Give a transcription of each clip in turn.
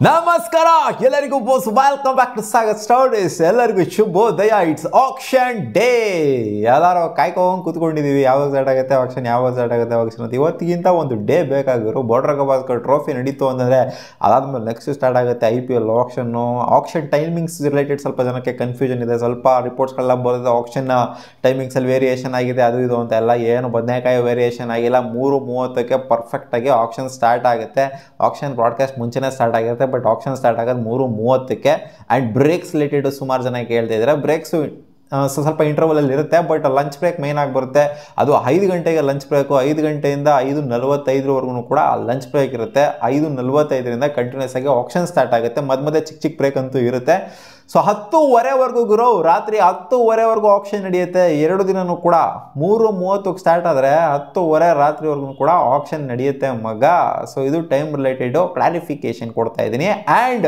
ನಮಸ್ಕಾರ ಎಲ್ಲರಿಗೂ boss welcome back to Sagar stories. ಎಲ್ಲರಿಗೂ ಶುಭೋದಯ. It's action day. ಎಲ್ಲರೂ ಕಾಯ್ಕೊಂಡು ಕೂತ್ಕೊಂಡಿದ್ದೀವಿ, ಯಾವಾಗ ಸ್ಟಾರ್ಟ್ ಆಗುತ್ತೆ ಆಕ್ಷನ್, ಯಾವಾಗ ಸ್ಟಾರ್ಟ್ ಆಗುತ್ತೆ ಆಕ್ಷನ್ ಅಂತ. ಇವತ್ತಿಗಿಂತ ಒಂದು ಡೇ ಬೇಕಾಗಿರೋ ಬಾರ್ಡರ್ ಗವಾಸ್ಕರ್ ಟ್ರೋಫಿ ನಡೀತು ಅಂತಂದರೆ ಅದಾದ್ಮೇಲೆ ನೆಕ್ಸ್ಟ್ ಸ್ಟಾರ್ಟ್ ಆಗುತ್ತೆ IPL ಆಕ್ಷನ್ ಟೈಮಿಂಗ್ಸ್ ರಿಲೇಟೆಡ್ ಸ್ವಲ್ಪ ಜನಕ್ಕೆ ಕನ್ಫ್ಯೂಷನ್ ಇದೆ. ಸ್ವಲ್ಪ ರಿಪೋರ್ಟ್ಸ್ಗಳೆಲ್ಲ ಬರೋದು ಆಕ್ಷನ್ ಟೈಮಿಂಗ್ಸಲ್ಲಿ ವೇರಿಯೇಷನ್ ಆಗಿದೆ ಅದು ಇದು ಅಂತ. ಎಲ್ಲ ಏನು ಬದನೆಕಾಯಿ ವೇರಿಯೇಷನ್ ಆಗಿಲ್ಲ. 3:30ಕ್ಕೆ ಪರ್ಫೆಕ್ಟಾಗಿ ಆಕ್ಷನ್ ಸ್ಟಾರ್ಟ್ ಆಗುತ್ತೆ. ಆಕ್ಷನ್ ಬ್ರಾಡ್ಕಾಸ್ಟ್ ಮುಂಚೆನೇ ಸ್ಟಾರ್ಟ್ ಆಗಿರುತ್ತೆ, ಬಟ್ ಆಕ್ಷನ್ ಸ್ಟಾರ್ಟ್ ಆಗೋದು 3:30ಕ್ಕೆ. ಆ್ಯಂಡ್ ಬ್ರೇಕ್ಸ್ ರಿಲೇಟೆಡ್ ಸುಮಾರು ಜನ ಕೇಳ್ತಾ ಇದ್ದಾರೆ. ಬ್ರೇಕ್ಸು ಸ್ವಲ್ಪ ಇಂಟರ್ವಲಲ್ಲಿ ಇರುತ್ತೆ, ಬಟ್ ಲಂಚ್ ಬ್ರೇಕ್ ಮೇನ್ ಆಗಿ ಬರುತ್ತೆ. ಅದು 5 ಗಂಟೆಗೆ ಲಂಚ್ ಬ್ರೇಕು. 5 ಗಂಟೆಯಿಂದ 5:45ವರೆಗೂ ಕೂಡ ಲಂಚ್ ಬ್ರೇಕ್ ಇರುತ್ತೆ. 5:45ರಿಂದ ಕಂಟಿನ್ಯೂಸ್ ಆಗಿ ಆಕ್ಷನ್ ಸ್ಟಾರ್ಟ್ ಆಗುತ್ತೆ. ಮಧ್ಯೆ ಚಿಕ್ಕ ಬ್ರೇಕ್ ಅಂತೂ ಇರುತ್ತೆ. ಸೊ 10:15ವರೆಗೂ ಗುರು, ರಾತ್ರಿ 10:15ವರೆಗೂ ಆಕ್ಷನ್ ನಡೆಯುತ್ತೆ. 2 ದಿನನೂ ಕೂಡ 3:30ಕ್ಕೆ ಸ್ಟಾರ್ಟ್ ಆದರೆ 10:15 ರಾತ್ರಿವರೆಗೂ ಕೂಡ ಆಕ್ಷನ್ ನಡೆಯುತ್ತೆ ಮಗ. ಸೊ ಇದು ಟೈಮ್ ರಿಲೇಟೆಡು ಕ್ಲಾರಿಫಿಕೇಶನ್ ಕೊಡ್ತಾ ಇದ್ದೀನಿ. ಆ್ಯಂಡ್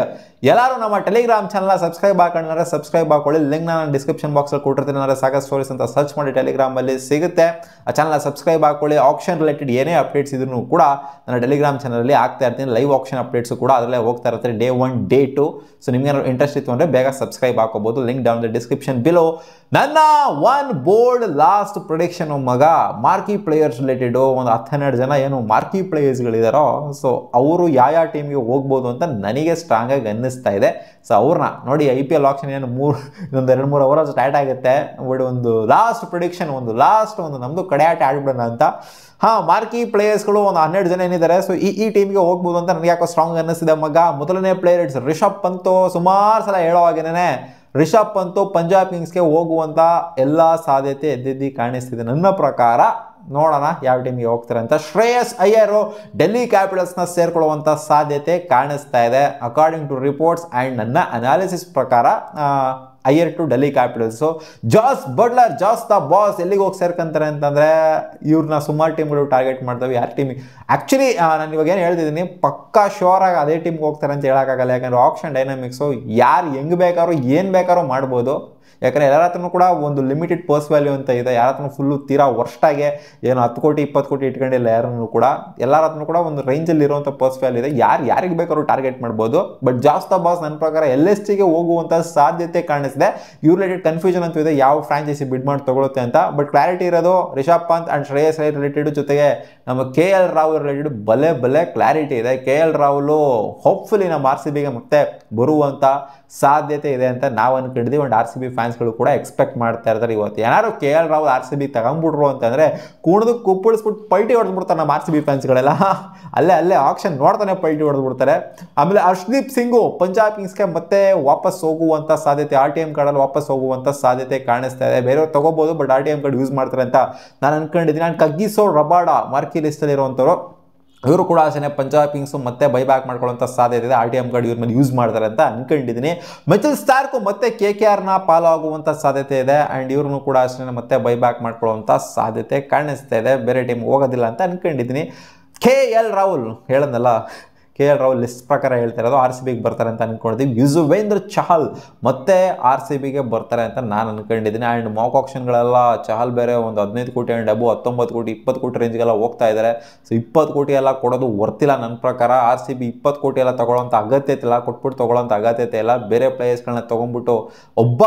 ಎಲ್ಲರೂ ನಮ್ಮ ಟೆಲಿಗ್ರಾಮ್ ಚಾನಲ್ನ ಸಬ್ಸ್ಕ್ರೈಬ್ ಹಾಕೊಂಡ್ರೆ ಸಬ್ಸ್ಕ್ರೈಬ್ ಹಾಕೊಳ್ಳಿ. ಲಿಂಕ್ ನಾನು ಡಿಸ್ಕ್ರಿಪ್ಷನ್ ಬಾಕ್ಸಲ್ಲಿ ಕೊಟ್ಟಿರ್ತೀನಿ. ಅಂದರೆ ಸಾಗರ್ ಸ್ಟೋರೀಸ್ ಅಂತ ಸರ್ಚ್ ಮಾಡಿ ಟೆಲಿಗ್ರಾಮಲ್ಲಿ ಸಿಗುತ್ತೆ. ಆ ಚಾನಲ್ನ ಸಬ್ಸ್ಕ್ರೈಬ್ ಹಾಕೊಳ್ಳಿ. ಆಕ್ಷನ್ ರಿಲೇಟೆಡ್ ಏನೇ ಅಪ್ಡೇಟ್ಸ್ ಇದ್ರೂ ಕೂಡ ನನ್ನ ಟೆಲಿಗ್ರಾಮ್ ಚಾನಲಲ್ಲಿ ಆಗ್ತಾ ಇರ್ತೀನಿ. ಲೈವ್ ಆಕ್ಷನ್ ಅಪ್ಡೇಟ್ಸು ಕೂಡ ಅದರಲ್ಲೇ ಹೋಗ್ತಾ ಇರ್ತಾರೆ, Day 1 Day 2. ಸೊ ನಿಮ್ಗೆ ಇಂಟ್ರೆಸ್ಟ್ ಇತ್ತು ಅಂದರೆ ಬೇಗ ಸಬ್ಸ್ಕ್ರೈಬ್ ಹಾಕೋಬಹುದು. Link down the description below. ನನ್ನ ಒನ್ ಬೋಲ್ಡ್ ಲಾಸ್ಟ್ ಪ್ರೊಡಿಕ್ಷನ್ ಮಗ, ಮಾರ್ಕಿ ಪ್ಲೇಯರ್ಸ್ ರಿಲೇಟೆಡು ಒಂದು 10-12 ಜನ ಏನು ಮಾರ್ಕಿ ಪ್ಲೇಯರ್ಸ್ಗಳಿದಾರೋ, ಸೊ ಅವರು ಯಾವ ಟೀಮ್ಗೆ ಹೋಗ್ಬೋದು ಅಂತ ನನಗೆ ಸ್ಟ್ರಾಂಗ್ ಆಗಿ ಅನ್ನಿಸ್ತಾ ಇದೆ. ಸೊ ಅವ್ರನ್ನ ನೋಡಿ, IPL ಆಕ್ಷನ್ ಏನು ಇನ್ನೊಂದು 2-3 ಅವರ್ ಸ್ಟಾರ್ಟ್ ಆಗುತ್ತೆ. ಬಟ್ ಒಂದು ಲಾಸ್ಟ್ ಪ್ರೊಡಿಕ್ಷನ್, ಒಂದು ನಮ್ಮದು ಕಡೆಯಾಟ ಆಡ್ಬಿಡೋಣ ಅಂತ. ಮಾರ್ಕಿ ಪ್ಲೇಯರ್ಸ್ಗಳು ಒಂದು 12 ಜನ ಏನಿದ್ದಾರೆ. ಸೊ ಈ ಟೀಮ್ಗೆ ಹೋಗ್ಬೋದು ಅಂತ ನನಗೆ ಯಾಕೋ ಸ್ಟ್ರಾಂಗ್ ಅನ್ನಿಸ್ತಿದೆ ಮಗ. ಮೊದಲನೇ ಪ್ಲೇಯರ್ ಇಟ್ಸ್ ರಿಷಬ್ ಪಂತ್. ಸುಮಾರು ಸಲ ಹೇಳೋ ಹಾಗೇನೆ ರಿಷಬ್ ಪಂತ್ ಪಂಜಾಬ್ ಕಿಂಗ್ಸ್ಗೆ ಹೋಗುವಂಥ ಎಲ್ಲ ಸಾಧ್ಯತೆ ಎದ್ದಿದ್ದು ಕಾಣಿಸ್ತಿದೆ ನನ್ನ ಪ್ರಕಾರ. ನೋಡೋಣ ಯಾವ ಟೀಮ್ಗೆ ಹೋಗ್ತಾರೆ ಅಂತ. ಶ್ರೇಯಸ್ ಅಯ್ಯರು ಡೆಲ್ಲಿ ಕ್ಯಾಪಿಟಲ್ಸ್ನ ಸೇರ್ಕೊಳ್ಳುವಂಥ ಸಾಧ್ಯತೆ ಕಾಣಿಸ್ತಾ ಇದೆ ಅಕಾರ್ಡಿಂಗ್ ಟು ರಿಪೋರ್ಟ್ಸ್ ಆ್ಯಂಡ್ ನನ್ನ ಅನಾಲಿಸಿಸ್ ಪ್ರಕಾರ. Iyer to Delhi Capitals. Jos Buttler, ಜಾಸ್ ದ ಬಾಸ್ ಎಲ್ಲಿಗೆ ಹೋಗಿ ಸೇರ್ಕೊಂತಾರೆ ಅಂತಂದರೆ, ಇವ್ರನ್ನ ಸುಮಾರು ಟೀಮ್ಗಳು ಟಾರ್ಗೆಟ್ ಮಾಡ್ತವೆ. ಯಾರು ಟೀಮಿಗೆ ಆ್ಯಕ್ಚುಲಿ ನಾನು ಇವಾಗ ಏನು ಹೇಳ್ತಿದ್ದೀನಿ, ಪಕ್ಕಾ ಶೋರಾಗಿ ಅದೇ ಟೀಮ್ಗೆ ಹೋಗ್ತಾರೆ ಅಂತ ಹೇಳೋಕ್ಕಾಗಲ್ಲ. ಯಾಕಂದರೆ ಆಕ್ಷನ್ ಡೈನಾಮಿಕ್ಸು ಯಾರು ಹೆಂಗೆ ಬೇಕಾದ್ರೂ ಏನು ಬೇಕಾದ್ರೂ ಮಾಡ್ಬೋದು. ಯಾಕಂದರೆ ಎಲ್ಲರ ಹತ್ರನೂ ಕೂಡ ಒಂದು ಲಿಮಿಟೆಡ್ ಪರ್ಸ್ ವ್ಯಾಲ್ಯೂ ಅಂತ ಇದೆ. ಯಾರ ಹತ್ರನೂ ಫುಲ್ಲು ತೀರಾ ವರ್ಷಾಗೆ ಏನು 10 ಕೋಟಿ 20 ಕೋಟಿ ಇಟ್ಕೊಂಡಿಲ್ಲ ಯಾರನ್ನು ಕೂಡ. ಎಲ್ಲರ ಹತ್ರನೂ ಕೂಡ ಒಂದು ರೇಂಜಲ್ಲಿ ಇರುವಂಥ ಪರ್ಸ್ ವ್ಯಾಲ್ಯೂ ಇದೆ. ಯಾರಿಗೆ ಬೇಕಾದ್ರೂ ಟಾರ್ಗೆಟ್ ಮಾಡ್ಬೋದು. ಬಟ್ ಜಾಸ್ ದ ಬಾಸ್ ನನ್ನ ಪ್ರಕಾರ LSTಗೆ ಹೋಗುವಂಥ ಸಾಧ್ಯತೆ ಕಾಣಿಸಿದೆ. ಇವ್ರ ರಿಲೇಟೆಡ್ ಕನ್ಫ್ಯೂಷನ್ ಅಂತೂ ಇದೆ, ಯಾವ ಫ್ರಾಂಚೈಸಿ ಬಿಡ್ ಮಾಡಿ ತಗೊಳುತ್ತೆ ಅಂತ. ಬಟ್ ಕ್ಲಾರಿಟಿ ಇರೋದು ರಿಷಬ್ ಪಂತ್ ಆ್ಯಂಡ್ ಶ್ರೇಯಸ್ ಅಯ್ಯರ್ ರಿಲೇಟೆಡ್, ಜೊತೆಗೆ ನಮ್ಮ KL ರಾಹುಲ್ ರಿಲೇಟೆಡ್ ಬಲೆ ಕ್ಲಾರಿಟಿ ಇದೆ. KL ರಾಹುಲು ಹೋಪ್ಫುಲಿ ನಮ್ಮ RCBಗೆ ಮತ್ತೆ ಬರುವಂಥ ಸಾಧ್ಯತೆ ಇದೆ ಅಂತ ನಾವು ಅನ್ಕೊಂಡಿದ್ದೀವಿ. ಒಂದು RCB ಫ್ಯಾನ್ಸ್ಗಳು ಕೂಡ ಎಕ್ಸ್ಪೆಕ್ಟ್ ಮಾಡ್ತಾ ಇರ್ತಾರೆ. ಇವತ್ತು ಏನಾದ್ರು KL ರಾಹುಲ್ RCB ತಗೊಂಡ್ಬಿಟ್ರು ಅಂತಂದರೆ ಕುಣಿದು ಕುಪ್ಪಳಿಸ್ಬಿಟ್ಟು ಪಲ್ಟಿ ಹೊಡೆದ್ಬಿಡ್ತಾರೆ ನಮ್ಮ RCB ಫ್ಯಾನ್ಸ್ಗಳೆಲ್ಲ. ಅಲ್ಲೇ ಆಕ್ಷನ್ ನೋಡ್ತಾನೆ ಪಲ್ಟಿ ಹೊಡೆದ್ಬಿಡ್ತಾರೆ. ಆಮೇಲೆ ಹರ್ಷದೀಪ್ ಸಿಂಗು ಪಂಜಾಬ್ ಕಿಂಗ್ಸ್ಗೆ ಮತ್ತೆ ವಾಪಸ್ ಹೋಗುವಂಥ ಸಾಧ್ಯತೆ, RTM ಕಾರ್ಡಲ್ಲಿ ವಾಪಸ್ ಹೋಗುವಂಥ ಸಾಧ್ಯತೆ ಕಾಣಿಸ್ತಾ ಇದೆ. ಬೇರೆಯವ್ರು ತಗೋಬೋದು, ಬಟ್ RTM ಕಾರ್ಡ್ ಯೂಸ್ ಮಾಡ್ತಾರೆ ಅಂತ ನಾನು ಅನ್ಕೊಂಡಿದ್ದೀನಿ. ನಾನು ಕಗ್ಗಿಸೋ ರಬಾಡ ಮಾರ್ಕಿ ಲಿಸ್ಟಲ್ಲಿ ಇರುವಂಥವ್ರು, ಇವರು ಕೂಡ ಅಷ್ಟೇ ಪಂಜಾಬ್ ಕಿಂಗ್ಸು ಮತ್ತೆ ಬೈಬ್ಯಾಕ್ ಮಾಡ್ಕೊಳ್ಳೋಂಥ ಸಾಧ್ಯತೆ ಇದೆ. RTM ಕಾರ್ಡ್ ಇವ್ರ ಮೇಲೆ ಯೂಸ್ ಮಾಡ್ತಾರೆ ಅಂತ ಅನ್ಕೊಂಡಿದ್ದೀನಿ. ಮಿಚೆಲ್ ಸ್ಟಾರ್ಕು ಮತ್ತೆ KKRನ ಪಾಲು ಆಗುವಂಥ ಸಾಧ್ಯತೆ ಇದೆ. ಆ್ಯಂಡ್ ಇವ್ರನ್ನೂ ಕೂಡ ಅಷ್ಟೇ ಮತ್ತೆ ಬೈಬ್ಯಾಕ್ ಮಾಡ್ಕೊಳ್ಳೋವಂಥ ಸಾಧ್ಯತೆ ಕಾಣಿಸ್ತಾ ಇದೆ. ಬೇರೆ ಟೀಮ್ ಹೋಗೋದಿಲ್ಲ ಅಂತ ಅನ್ಕೊಂಡಿದ್ದೀನಿ. KL ರಾಹುಲ್ ಹೇಳೋದಲ್ಲ, KL ರಾಹುಲ್ ಲಿಸ್ಟ್ ಪ್ರಕಾರ ಹೇಳ್ತಾ ಇರೋದು RCBಗೆ ಬರ್ತಾರೆ ಅಂತ ಅನ್ಕೊಂಡಿದ್ದೀವಿ. ಯುಜ್ವೇಂದ್ರ ಚಹಲ್ ಮತ್ತೆ RCBಗೆ ಬರ್ತಾರೆ ಅಂತ ನಾನು ಅನ್ಕೊಂಡಿದ್ದೀನಿ. ಆ್ಯಂಡ್ ಮಾಕ್ ಆಕ್ಷನ್ಗಳೆಲ್ಲ ಚಹಲ್ ಬೇರೆ ಒಂದು 15 ಕೋಟಿ ಆ್ಯಂಡ್ ಅಬೋ 19 ಕೋಟಿ 20 ಕೋಟಿ ರೇಂಜ್ಗೆಲ್ಲ ಹೋಗ್ತಾ ಇದ್ದಾರೆ. ಸೊ 20 ಕೋಟಿ ಎಲ್ಲ ಕೊಡೋದು ವರ್ತಿಲ್ಲ ನನ್ನ ಪ್ರಕಾರ. RCB 20 ಕೋಟಿ ಎಲ್ಲ ತೊಗೊಳ್ಳೋಂಥ ಅಗತ್ಯತೆ ಇಲ್ಲ, ಕೊಟ್ಬಿಟ್ಟು ತೊಗೊಳ್ಳೋಂಥ ಅಗತ್ಯತೆ ಇಲ್ಲ. ಬೇರೆ ಪ್ಲೇಯರ್ಸ್ಗಳನ್ನ ತೊಗೊಂಡ್ಬಿಟ್ಟು ಒಬ್ಬ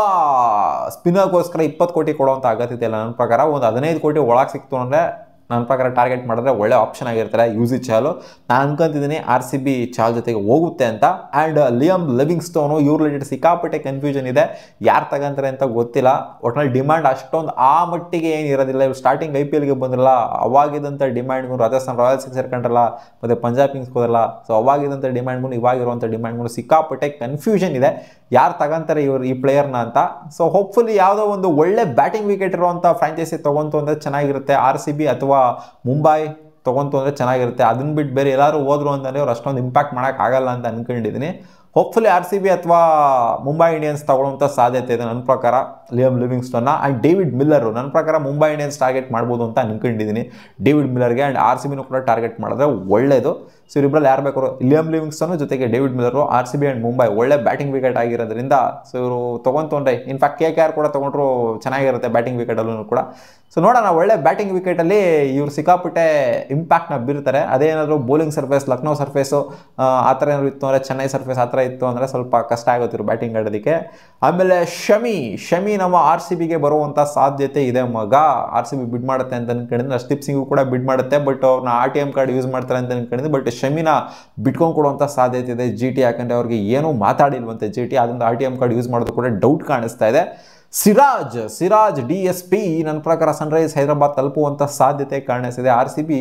ಸ್ಪಿನ್ನರ್ಗೋಸ್ಕರ 20 ಕೋಟಿ ಕೊಡೋವಂಥ ಅಗತ್ಯತೆ ಇಲ್ಲ ನನ್ನ ಪ್ರಕಾರ. ಒಂದು 15 ಕೋಟಿ ಒಳಗೆ ಸಿಕ್ತು ಅಂದರೆ ನನ್ನ ಪ್ರಕಾರ ಟಾರ್ಗೆಟ್ ಮಾಡಿದ್ರೆ ಒಳ್ಳೆ ಆಪ್ಷನ್ ಆಗಿರ್ತಾರೆ ಯೂಸಿಜ್ ಚಾಲು. ನಾನು ಅನ್ಕೊಂತಿದ್ದೀನಿ RCB ಚಾಲ್ ಜೊತೆಗೆ ಹೋಗುತ್ತೆ ಅಂತ. ಆ್ಯಂಡ್ ಲಿಯಮ್ ಲಿವಿಂಗ್ಸ್ಟೋನು ಇವ್ರ ರಿಲೇಟೆಡ್ ಸಿಕ್ಕಾಪಟ್ಟೆ ಕನ್ಫ್ಯೂಷನ್ ಇದೆ, ಯಾರು ತಗೊಂತಾರೆ ಅಂತ ಗೊತ್ತಿಲ್ಲ. ಒಟ್ನಲ್ಲಿ ಡಿಮ್ಯಾಂಡ್ ಅಷ್ಟೊಂದು ಆ ಮಟ್ಟಿಗೆ ಏನಿರೋದಿಲ್ಲ. ಇವ್ರು ಸ್ಟಾರ್ಟಿಂಗ್ IPLಗೆ ಬಂದಿರಲ್ಲ, ಅವಾಗಿದ್ದಂಥ ಡಿಮ್ಯಾಂಡ್ಗೂ ರಾಜಸ್ಥಾನ್ ರಾಯಲ್ಸ್ಗೆ ಸೇರ್ಕೊಂಡ್ರಲ್ಲ, ಮತ್ತು ಪಂಜಾಬ್ ಕಿಂಗ್ಸ್ ಹೋದ್ರಲ್ಲ. ಸೊ ಅವಾಗಿದ್ದಂಥ ಡಿಮ್ಯಾಂಡ್ಗೂ ಇವಾಗಿರುವಂಥ ಡಿಮ್ಯಾಂಡ್ಗೂ ಸಿಕ್ಕಾಪಟ್ಟೆ ಕನ್ಫ್ಯೂಷನ್ ಇದೆ, ಯಾರು ತಗೊಂತಾರೆ ಇವರು ಈ ಪ್ಲೇಯರ್ನ ಅಂತ. ಸೊ ಹೋಪ್ಫುಲಿ ಯಾವುದೋ ಒಂದು ಒಳ್ಳೆ ಬ್ಯಾಟಿಂಗ್ ವಿಕೆಟ್ ಇರುವಂಥ ಫ್ರಾಂಚೈಸಿ ತೊಗೊಂತು ಅಂದರೆ ಚೆನ್ನಾಗಿರುತ್ತೆ. RCB ಅಥವಾ ಮುಂಬೈ ತೊಗೊಂತು ಅಂದರೆ ಚೆನ್ನಾಗಿರುತ್ತೆ. ಅದನ್ನ ಬಿಟ್ಟು ಬೇರೆ ಎಲ್ಲರೂ ಹೋದ್ರು ಅಂತಂದರೆ ಅವ್ರು ಅಷ್ಟೊಂದು ಇಂಪ್ಯಾಕ್ಟ್ ಮಾಡೋಕ್ಕಾಗಲ್ಲ ಅಂತ ಅನ್ಕೊಂಡಿದ್ದೀನಿ. ಹೋಪ್ಫುಲಿ RCB ಅಥವಾ ಮುಂಬೈ ಇಂಡಿಯನ್ಸ್ ತಗೊಳ್ಳುವಂಥ ಸಾಧ್ಯತೆ ಇದೆ ನನ್ನ ಪ್ರಕಾರ ಲಿಯಮ್ ಲಿವಿಂಗ್ಸ್ಟನ್ನ. ಆ್ಯಂಡ್ ಡೇವಿಡ್ ಮಿಲ್ಲರು ನನ್ನ ಪ್ರಕಾರ ಮುಂಬೈ ಇಂಡಿಯನ್ಸ್ ಟಾರ್ಗೆಟ್ ಮಾಡ್ಬೋದು ಅಂತ ಅನ್ಕೊಂಡಿದ್ದೀನಿ ಡೇವಿಡ್ ಮಿಲ್ಲರ್ಗೆ. ಆ್ಯಂಡ್ RCBನೂ ಕೂಡ ಟಾರ್ಗೆಟ್ ಮಾಡಿದ್ರೆ ಒಳ್ಳೆಯದು. ಸೊ ಇವರಿಬ್ಬರಲ್ಲಿ ಯಾರು ಬೇಕಾದ್ರು, ಲಿಯಮ್ ಲಿವಿಂಗ್ಸ್ಟನ್ನು ಜೊತೆಗೆ ಡೇವಿಡ್ ಮಿಲ್ಲರು, RCB ಆ್ಯಂಡ್ ಮುಂಬೈ ಒಳ್ಳೆ ಬ್ಯಾಟಿಂಗ್ ವಿಕೆಟ್ ಆಗಿರೋದ್ರಿಂದ ಸೊ ಇವರು ತೊಗೊಂಡ್ರೆ, ಇನ್ಫ್ಯಾಕ್ಟ್ KKR ಕೂಡ ತೊಗೊಂಡ್ರು ಚೆನ್ನಾಗಿರುತ್ತೆ ಬ್ಯಾಟಿಂಗ್ ವಿಕೆಟಲ್ಲೂ ಕೂಡ. ಸೊ ನೋಡೋಣ, ಒಳ್ಳೆ ಬ್ಯಾಟಿಂಗ್ ವಿಕೆಟಲ್ಲಿ ಇವ್ರು ಸಿಕ್ಕಾಪಟ್ಟೆ ಇಂಪ್ಯಾಕ್ಟ್ನ ಬೀರ್ತಾರೆ. ಅದೇನಾದರೂ ಬೌಲಿಂಗ್ ಸರ್ಫೇಸ್, ಲಕ್ನೋ ಸರ್ಫೇಸು ಆ ಥರ ಏನಾದ್ರು ಇತ್ತು ಅಂದರೆ, ಚೆನ್ನೈ ಸರ್ಫೇಸ್ ಆ ಥರ ಇತ್ತು ಅಂದರೆ ಸ್ವಲ್ಪ ಕಷ್ಟ ಆಗುತ್ತಿರು ಬ್ಯಾಟಿಂಗ್ ಆಡೋದಕ್ಕೆ. ಆಮೇಲೆ ಶಮಿ ನಮ್ಮ RCBಗೆ ಬರುವಂಥ ಸಾಧ್ಯತೆ ಇದೆ ಮಗ. RCB ಬಿಡ್ ಮಾಡುತ್ತೆ ಅಂತ ಅನ್ಕೊಂಡಿದ್ರೆ, ಹರ್ಷದೀಪ್ ಸಿಂಗು ಕೂಡ ಬಿಡ್ ಮಾಡುತ್ತೆ, ಬಟ್ ಅವ್ರನ್ನ RTM ಕಾರ್ಡ್ ಯೂಸ್ ಮಾಡ್ತಾರೆ ಅಂತ ಅನ್ಕೊಂಡಿದ್ದೆ. ಬಟ್ ಶಮಿನ ಬಿಟ್ಕೊಂಡು ಕೊಡುವಂಥ ಸಾಧ್ಯತೆ ಇದೆ GT, ಯಾಕಂದರೆ ಅವ್ರಿಗೆ ಏನೂ ಮಾತಾಡಿಲ್ವಂತೆ GT, ಅದರಿಂದ RTM ಕಾರ್ಡ್ ಯೂಸ್ ಮಾಡೋದು ಕೂಡ ಡೌಟ್ ಕಾಣಿಸ್ತಾ ಇದೆ. ಸಿರಾಜ್ DSP ನನ್ನ ಪ್ರಕಾರ ಸನ್ರೈಸ್ ಹೈದರಾಬಾದ್ ತಲುಪುವಂಥ ಸಾಧ್ಯತೆ ಕಾಣಿಸ್ತಿದೆ. RCB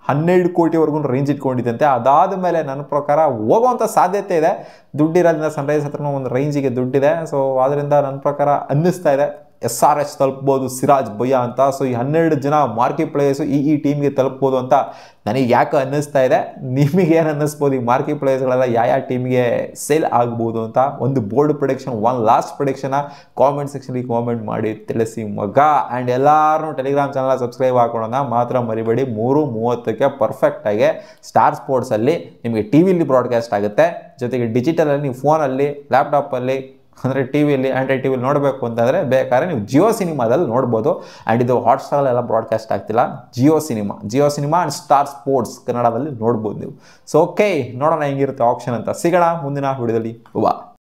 12 ಕೋಟಿವರೆಗೂ ರೇಂಜ್ ಇಟ್ಕೊಂಡಿದ್ದಂತೆ. ಅದಾದ ಮೇಲೆ ನನ್ನ ಪ್ರಕಾರ ಹೋಗುವಂಥ ಸಾಧ್ಯತೆ ಇದೆ. ದುಡ್ಡಿರೋದ್ರಿಂದ ಸನ್ರೈಸ್ ಹತ್ರನೂ ಒಂದು ರೇಂಜಿಗೆ ದುಡ್ಡಿದೆ. ಸೊ ಆದ್ದರಿಂದ ನನ್ನ ಪ್ರಕಾರ ಅನ್ನಿಸ್ತಾ ಇದೆ SRH ತಲುಪ್ಬೋದು ಸಿರಾಜ್ ಭಯ್ಯ ಅಂತ. ಸೊ ಈ 12 ಜನ ಮಾರ್ಕಿ ಪ್ಲೇಯರ್ಸು ಈ ಟೀಮ್ಗೆ ತಲುಪ್ಬೋದು ಅಂತ ನನಗೆ ಯಾಕೆ ಅನ್ನಿಸ್ತಾ ಇದೆ. ನಿಮಗೇನು ಅನ್ನಿಸ್ಬೋದು ಈ ಮಾರ್ಕಿ ಪ್ಲೇಯರ್ಸ್ಗಳೆಲ್ಲ ಯಾವ ಟೀಮ್ಗೆ ಸೇಲ್ ಆಗ್ಬೋದು ಅಂತ? ಒಂದು ಬೋಲ್ಡ್ ಪ್ರೊಡಿಕ್ಷನ್, ಒಂದು ಲಾಸ್ಟ್ ಪ್ರೊಡಿಕ್ಷನ್ನ ಕಾಮೆಂಟ್ ಸೆಕ್ಷನ್ಗೆ ಕಾಮೆಂಟ್ ಮಾಡಿ ತಿಳಿಸಿ ಮಗ. ಆ್ಯಂಡ್ ಎಲ್ಲರೂ ಟೆಲಿಗ್ರಾಮ್ ಚಾನಲ್ ಸಬ್ಸ್ಕ್ರೈಬ್ ಹಾಕೊಳ್ಳೋಣ ಮಾತ್ರ ಮರಿಬೇಡಿ. 3:30ಕ್ಕೆ ಪರ್ಫೆಕ್ಟಾಗಿ ಸ್ಟಾರ್ ಸ್ಪೋರ್ಟ್ಸಲ್ಲಿ ನಿಮಗೆ TVಲಿ ಬ್ರಾಡ್ಕಾಸ್ಟ್ ಆಗುತ್ತೆ. ಜೊತೆಗೆ ಡಿಜಿಟಲಲ್ಲಿ ನೀವು ಫೋನಲ್ಲಿ, ಲ್ಯಾಪ್ಟಾಪಲ್ಲಿ, ಅಂದರೆ TVಯಲ್ಲಿ, ಆ್ಯಂಡ್ರಾಯ್ಡ್ TVಲಿ ನೋಡಬೇಕು ಅಂತಂದರೆ ಬೇಕಾದ್ರೆ ನೀವು ಜಿಯೋ ಸಿನಿಮಾದಲ್ಲಿ ನೋಡ್ಬೋದು. ಆ್ಯಂಡ್ ಇದು ಹಾಟ್ಸ್ಟಾರಲ್ಲೆಲ್ಲ ಬ್ರಾಡ್ಕಾಸ್ಟ್ ಆಗ್ತಿಲ್ಲ, Jio cinema and star sports ಕನ್ನಡದಲ್ಲಿ ನೋಡ್ಬೋದು ನೀವು. ಸೊ ಓಕೆ, ನೋಡೋಣ ಹೆಂಗಿರುತ್ತೆ ಆಪ್ಷನ್ ಅಂತ. ಸಿಗೋಣ ಮುಂದಿನ ವಿಡಿಯೋದಲ್ಲಿ. ವಾ.